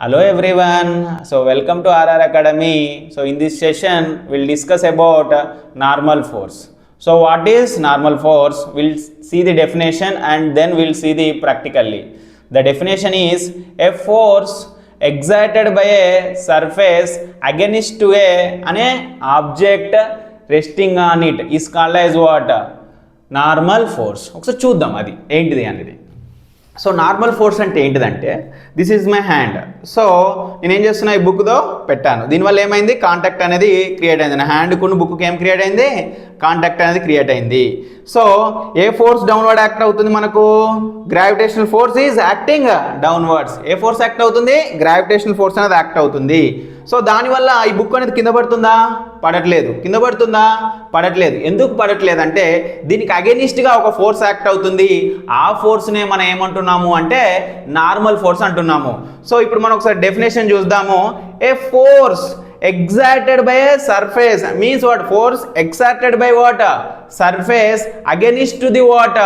Hello everyone. So welcome to RR Academy. So in this session we'll discuss about normal force. So what is normal force? We'll see the definition and then we'll see the practically. The definition is a force exerted by a surface against to an object resting on it is called as what? Normal force. ఒకసారి చూద్దాం అది ఏంటిది అనేది. So normal force అంటే ఏంటిదంటే this is my hand. So నేనేం చేస్తున్నా ఈ బుక్తో పెట్టాను, దీనివల్ల ఏమైంది కాంటాక్ట్ అనేది క్రియేట్ అయింది. నా హ్యాండ్కున్న బుక్కి ఏం క్రియేట్ అయింది, కాంటాక్ట్ అనేది క్రియేట్ అయింది. సో ఏ ఫోర్స్ డౌన్వర్డ్ యాక్ట్ అవుతుంది మనకు, gravitational force is acting downwards. A force act అవుతుంది, గ్రావిటేషనల్ ఫోర్స్ అనేది యాక్ట్ అవుతుంది. సో దానివల్ల ఈ బుక్ అనేది కింద పడుతుందా, పడట్లేదు. కింద పడుతుందా, పడట్లేదు. ఎందుకు పడట్లేదు అంటే దీనికి అగెనిస్ట్గా ఒక ఫోర్స్ యాక్ట్ అవుతుంది. ఆ ఫోర్స్నే మనం ఏమంటున్నాము అంటే నార్మల్ ఫోర్స్ అంటున్నాము. సో ఇప్పుడు మనం ఒకసారి డెఫినేషన్ చూద్దాము. ఏ force exerted by a surface means what? Force exerted by what? Surface against to the what?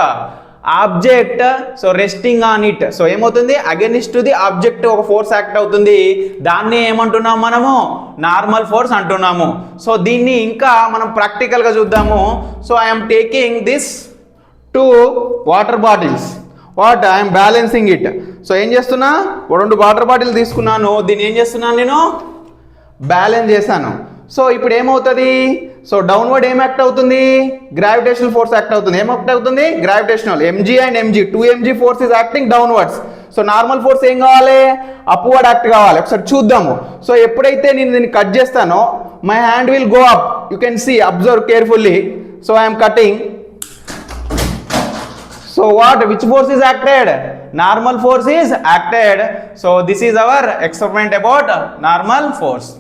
Object. So resting on it. So ఏమవుతుంది, against to the object ఒక ఫోర్స్ యాక్ట్ అవుతుంది. దాన్ని ఏమంటున్నాము మనము, నార్మల్ ఫోర్స్ అంటున్నాము. So దీన్ని ఇంకా మనం ప్రాక్టికల్గా చూద్దాము. So I'm taking this 2 water bottles. What I'm balancing it. So ఏం చేస్తున్నా, 2 వాటర్ బాటిల్ తీసుకున్నాను, దీన్ని ఏం చేస్తున్నాను నేను, బ్యాలెన్స్ చేశాను. సో ఇప్పుడు ఏమవుతుంది, సో డౌన్వర్డ్ ఏం యాక్ట్ అవుతుంది, గ్రావిటేషనల్ ఫోర్స్ యాక్ట్ అవుతుంది. ఏం యాక్ట్ అవుతుంది, gravitational. MG and MG 2mg force is acting downwards. So normal force ఏం కావాలి, అప్వర్డ్ యాక్ట్ కావాలి. ఒకసారి చూద్దాము. సో ఎప్పుడైతే నేను దీన్ని కట్ చేస్తానో my hand will go up. You can see, observe carefully. So I'm cutting. So what, which force is acted, normal force is acted. So this is our experiment about normal force.